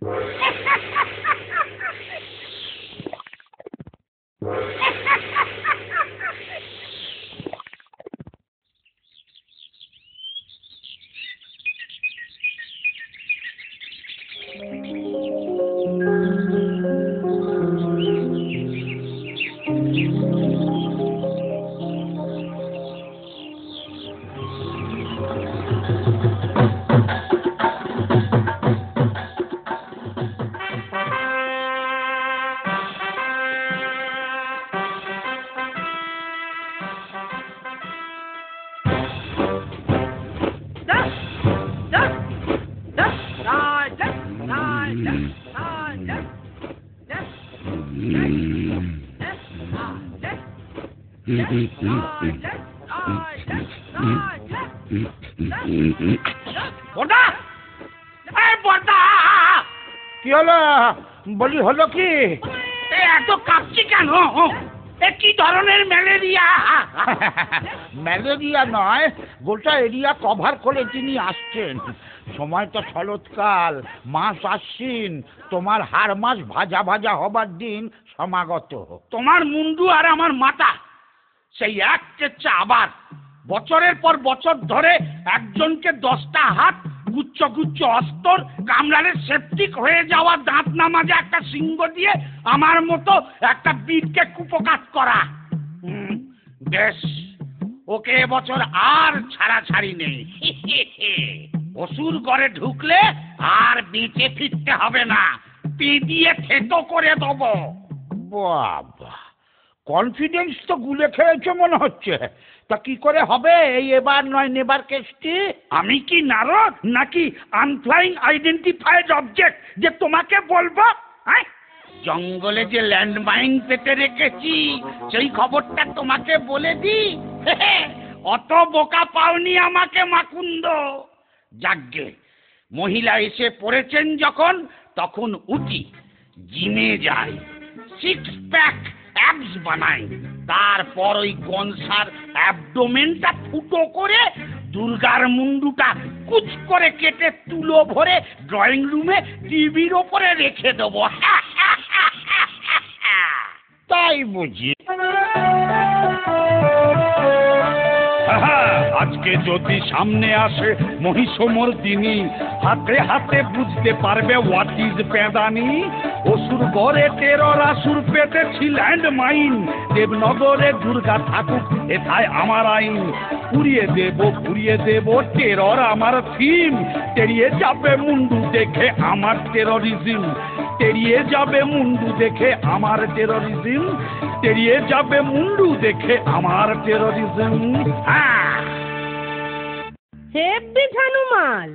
কি হলো বলি, হলো কি? এত কাঁপছি কেন? কি ধরনের ম্যালেরিয়া? ম্যালেরিয়া নয়, গোটা এরিয়া কভার করে তিনি আসছেন। সময় তো শরৎকাল, মাস আশ্বিন, তোমার হাড় মাস ভাজা ভাজা হবার দিন সমাগত। তোমার মুন্ডু আর আমার মাথা সেই এক চেচ্চা আবার। বছরের পর বছর ধরে একজনকে 10টা হাত, গুচ্ছ গুচ্ছ অস্তর, কামড়ালে সেপটিক হয়ে যাওয়া দাঁত না মাজা একটা সিংহ দিয়ে আমার মতো একটা বীরকে কুপকাত করা। বেশ, ওকে এবছর আর ছাড়াছাড়ি নেই। অসুর ঘরে ঢুকলে আর বেঁচে ফিরতে হবে না, পি দিয়ে থেতো করে দেবো। বাবা, কনফিডেন্স তো গুলে খেয়েছে মনে হচ্ছে। তা কি করে হবে এই এবার নয় নেবার কেসটি? আমি কি নারদ নাকি আনফ্লাইং আইডেন্টিফাইড অবজেক্ট যে তোমাকে বলবো? জঙ্গলে যে ল্যান্ডমাইন পেতে রেখেছি সেই খবরটা তোমাকে বলে দি। অত বোকা পাওনি আমাকে মাকুন্দ। যাগ্গে, মহিলা এসে পড়েছেন যখন, তখন উঠি, জিমে যাই, 6 প্যাক অ্যাবস বানাই, তারপর ওই গনসার অ্যাবডোমেনটা ফুটো করে দুর্গার মুন্ডুটা কুচ করে কেটে তুলো ভরে ড্রয়িং রুমে টিভির ওপরে রেখে দেবো। তাই বুঝি? আজকে যদি সামনে আসে মহিষমর্দিনী, হাতে হাতে বুঝতে পারবে হোয়াট ইজ পেদানি। অসুর গড়ে টেরর আসুর পেতেছি ল্যান্ড মাইন, দেবনগরে দুর্গা থাকুক এথায় আমার আইন। পুড়িয়ে দেব টেরর আমার থিম, তেড়িয়ে যাবে মুন্ডু দেখে আমার টেররিজম, তেড়িয়ে যাবে মুন্ডু দেখে আমার টেররিজম, তেড়িয়ে যাবে মুন্ডু দেখে আমার টেররিজম। হেব্বি ঝানুমাল,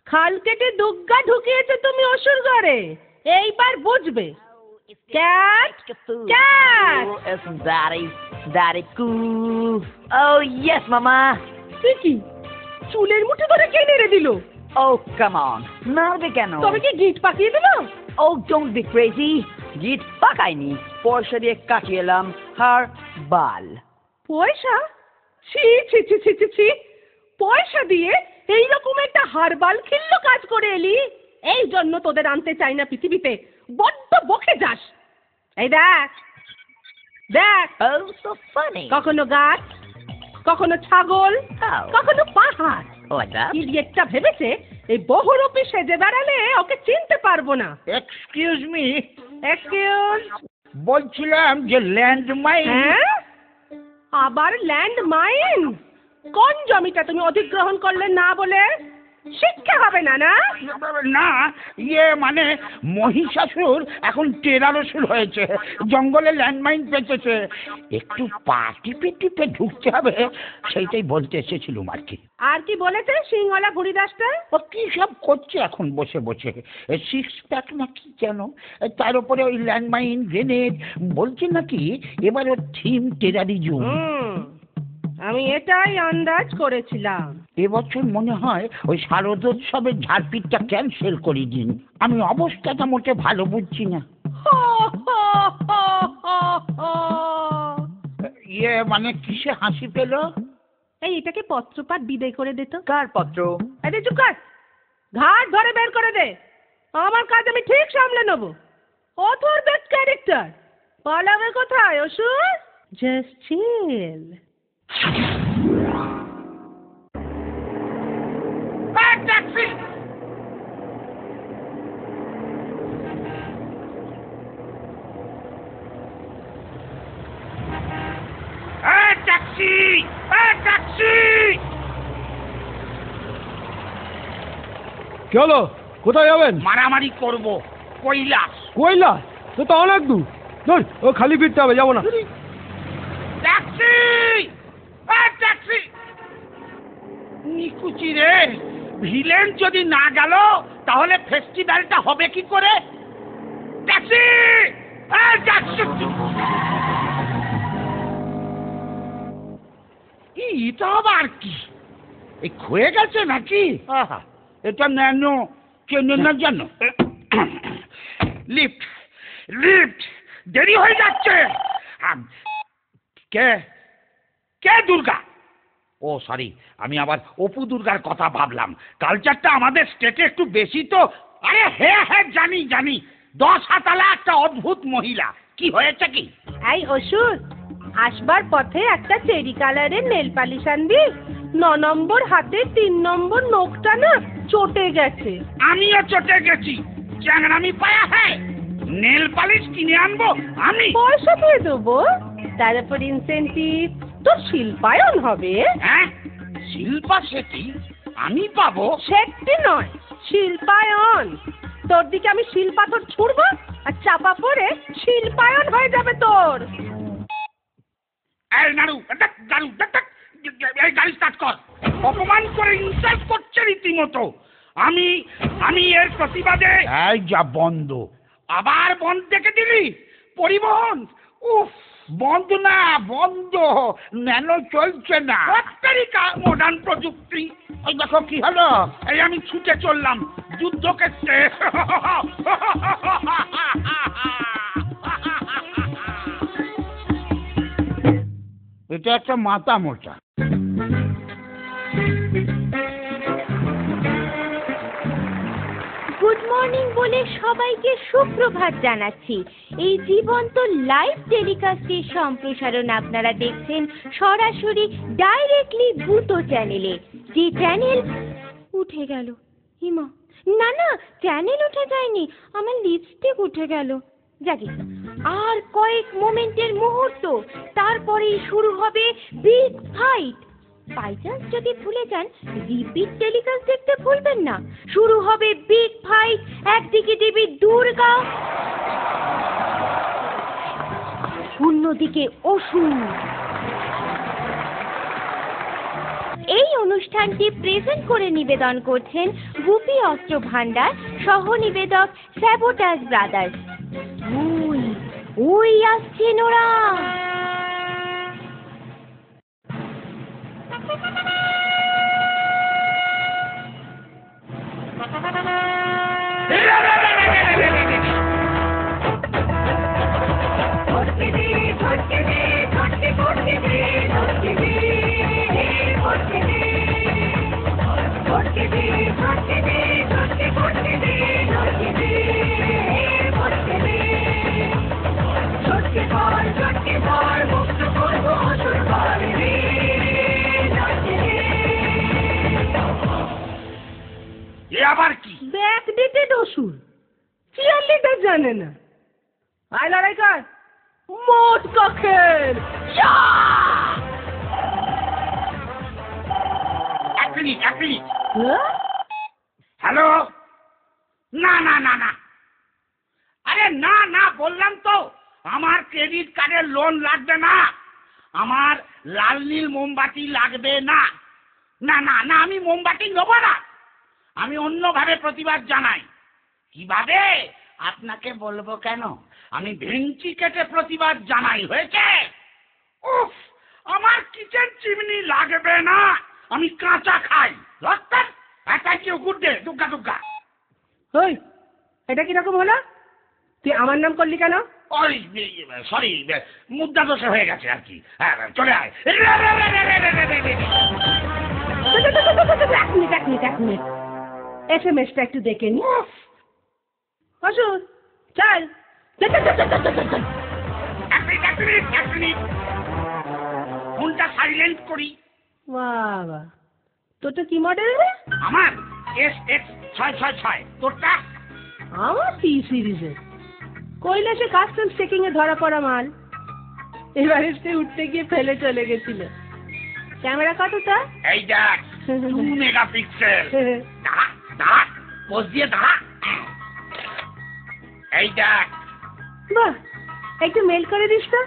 খাল কেটে দুগ্গা ঢুকিয়েছে তুমি অসুর ঘরে, এইবার বুঝবে। Cat cat, Daddy cool. Oh yes, Mama. কি চুলের মুঠি ধরে কে নেড়ে দিল? Oh come on, নাড়বে কেন? তবে কি গিট পাকিয়ে দিল? Oh don't be crazy. গিট পাকাইনি, পয়সা দিয়ে কাটিয়ে এলাম হার বাল। পয়সা? ছি ছি ছি ছি ছি ছি, পয়সা দিয়ে এইরকম একটা হারবাল খিল্ল কাজ করে এলি? এই জন্য তোদের আনতে চাই না পৃথিবীতে, বড্ড বকে যাস। এই দেখ দেখ, Oh so funny. কখনো গাছ, কখনো ছাগল, কখনো পাহাড়। Like that? ইডিয়েটটা ভেবেছে এই বহুরূপী সেজে বেড়ালে ওকে চিনতে পারবো না। Excuse me, excuse? বলছিলাম যে ল্যান্ডমাইন। হ্যাঁ, আবার ল্যান্ড মাইন? কোন জমিটা তুমি অধিগ্রহণ করলে না বলে? শিক্ষা হবে না? না না, ইয়ে মানে মহিষাসুর এখন টেরারসুর হয়েছে, জঙ্গলে ল্যান্ডমাইন পেতেছে, একটু পা টিপে টিপে ঢুকতে হবে, সেইটাই বলতে এসেছিলুম আর কি। আর কি বলেছে সিংহলা বুড়িদাসটা? ও কি সব করছে এখন বসে বসে, 6 প্যাক না কি যেন, তার উপরে ওই ল্যান্ডমাইন গ্রেনেড, বলছে নাকি এবার ওর থিম টেরারিজম। আমি এটাই আন্দাজ করেছিলাম। এবছর মনে হয় ওই শারদোৎসবের ঝাড়পিটটা ক্যান্সেল করে দিন, আমি অবস্থাটা মোটে ভালো বুঝছি না। ইয়ে মানে কিসে হাসি পেল? এই এটাকে পত্রপাঠ বিদায় করে দে তো। কার পত্র? আরে চুপ কর, ঘাট ধরে বের করে দে। আমার কাজ আমি ঠিক সামলে নেব। অথর বেস্ট ক্যারেক্টার পালাবে কোথায় অসুর? Just chill. Taxi! Taxi! Taxi! কি হলো? কোথায় যাবেন? মারামারি করব, কৈলাস। কৈলাস? তো তো অনেক দূর। ধর, ও খালি ফিরতে হবে, যাবো না। ট্যাক্সি! ট্যাক্সি! নিকুচি রে, ভিলেন যদি না গেল তাহলে ফেস্টিভ্যালটা হবে কি করে? ট্যাক্সি! ট্যাক্সি! এটা আবার কি? এই ক্ষয়ে গেছে নাকি? এটা ন্যানো চেনের জন্য। Lift, lift! দেরি হয়ে যাচ্ছে। কে কে দুর্গা? ও সরি, আমি আবার অপু দুর্গার কথা ভাবলাম। কালচারটা আমাদের স্টেটে একটু বেশি তো। আরে হ্যাঁ হ্যাঁ, জানি জানি, 10 হাতালা একটা অদ্ভুত মহিলা। কি হয়েছে কি? এই অসুর, আসবার পথে একটা চেরি কালারের নেল পালিশ আনবি। 9 নম্বর হাতে 3 নম্বর নখটা না চটে গেছে। আমিও চটে গেছি। চ্যাংরামি পায়া হ্যাঁ, নেল পালিশ কিনে আনবো আমি? পয়সা দিয়ে দেবো, তার উপর ইনসেন্টিভ তোর শিল্পায়ন হবে। হ্যাঁ, শিল্পা শেঠি আমি পাবো? সেটি নয়, শিল্পায়ন। তোর দিকে আমি শিলপাথর ছুড়বো আর চাপা পড়ে শিল্পায়ন হয়ে যাবে তোর। এই নাড়ু, নাড়ু, এই গাড়ি স্টার্ট কর। অপমান করে ইনসাল্ট করছে রীতিমতো। আমি এর প্রতিবাদে। এই যা বন্ধ। আবার বন্ধ দেখে দিলি? পরিবহন উফ, বন্ধ না, বন্ধ। ন্যানো চলছে না। আমেরিকা মডার্ন প্রযুক্তি। ওই দেখো কি হলো। এই আমি ছুটে চললাম যুদ্ধক্ষেত্রে। এটা একটা মাথা মোটা। গুড মর্নিং বলে সবাইকে সুপ্রভাত জানাচ্ছি। এই জীবন্ত লাইভ টেলিকাস্টের সম্প্রসারণ আপনারা দেখছেন সরাসরি ডাইরেক্টলি ভূতো চ্যানেলে। যে চ্যানেল উঠে গেল। হিমা, না না, চ্যানেল উঠে যায়নি, আমার লিপস্টিক উঠে গেল। যাকে আর কয়েক মোমেন্টের মুহূর্ত, তারপরেই শুরু হবে বিগ ফাইট। বাই চান্স যদি ভুলে যান, রিপিট টেলিকাস্ট দেখতে ভুলবেন না। শুরু হবে বিগ ফাইট। একদিকে দেবী দুর্গা, অন্যদিকে অসুর। এই অনুষ্ঠানটি প্রেজেন্ট করে নিবেদন করছেন গুপি অস্ত্র ভান্ডার, সহ নিবেদক স্যাবোটাজ ব্রাদার্স। ওই ওই আসছেন ওরা। আবার কি? ব্যাকডেটেড অসুর, চিয়ার লিডার জানে না। আয় লড়াই কর, মোট কখের। এক মিনিট। হ্যালো? না না না না, আরে না না বললাম তো, আমার ক্রেডিট কার্ডের লোন লাগবে না। আমার লাল নীল মোমবাতি লাগবে না। না না না, আমি মোমবাতি নেবো না। আমি অন্যভাবে প্রতিবাদ জানাই। কিভাবে আপনাকে বলবো কেন? আমি ভেঙচি কেটে প্রতিবাদ জানাই। হয়েছে? উফ, আমার কিচেন চিমনি লাগবে না, আমি কাঁচা খাই। Thank you, good day. Durga Durga. ওই, এটা কিরকম হলো? তুই আমার নাম করলি কেন? ওই সরি, মুদ্রা দোষে হয়ে গেছে আর কি। হ্যাঁ, চলে আয়। এক মিনিট, SMS টা একটু দেখে নি। অসুর চল চল, চল, চল, চল, চল, চল, চল। এক মিনিট ফোনটা সাইলেন্ট করি। বাবা তোরটা কি মডেল রে? আমার SX666, তোরটা? আমার টি সিরিজের কৈলাসে কাস্টমস চেকিং এ ধরা পড়া মাল, এভারেস্টে উঠতে গিয়ে ফেলে চলে গেছিল। ক্যামেরা কতটা? এই দেখ 2 মেগাপিক্সেল। দাঁড়া দাঁড়া, পোজ দিয়ে দাঁড়া। এই দেখ। বাহ, একটু মেল করে দিস তো।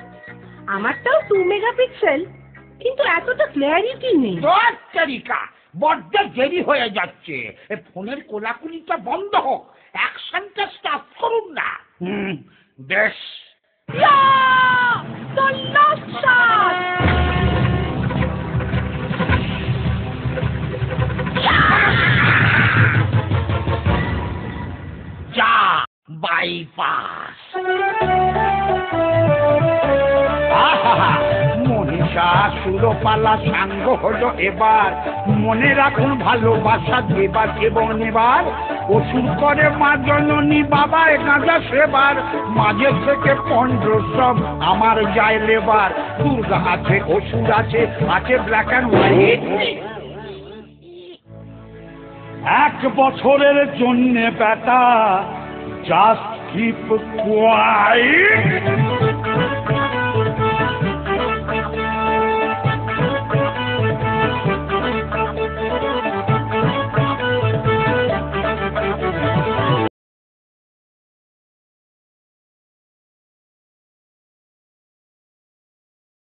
আমারটাও 2 মেগাপিক্সেল, কিন্তু এতটা ক্ল্যারিটি নেই। তোর তারিকা বড্ড দেরি হয়ে যাচ্ছে, এ ফোনের কোলাকুলিটা বন্ধ হোক, অ্যাকশনটা স্টার্ট করুন না। বেশ। ইয়া! The last shot! যা বাইপাস। মনীষা সুরপালা সাঙ্গ হলো এবার, মনে রাখুন ভালোবাসা দেবার এবং নেবার। অসুর করে মা জননী বাবায় গাঁজা সেবার, মাঝে থেকে 15 সব আমার যায় লেবার। দুর্গা আছে, অসুর আছে, আছে ব্ল্যাক অ্যান্ড হোয়াইট। 1 বছরের জন্যে বেটা জাস্ট কিপ কোয়াইট।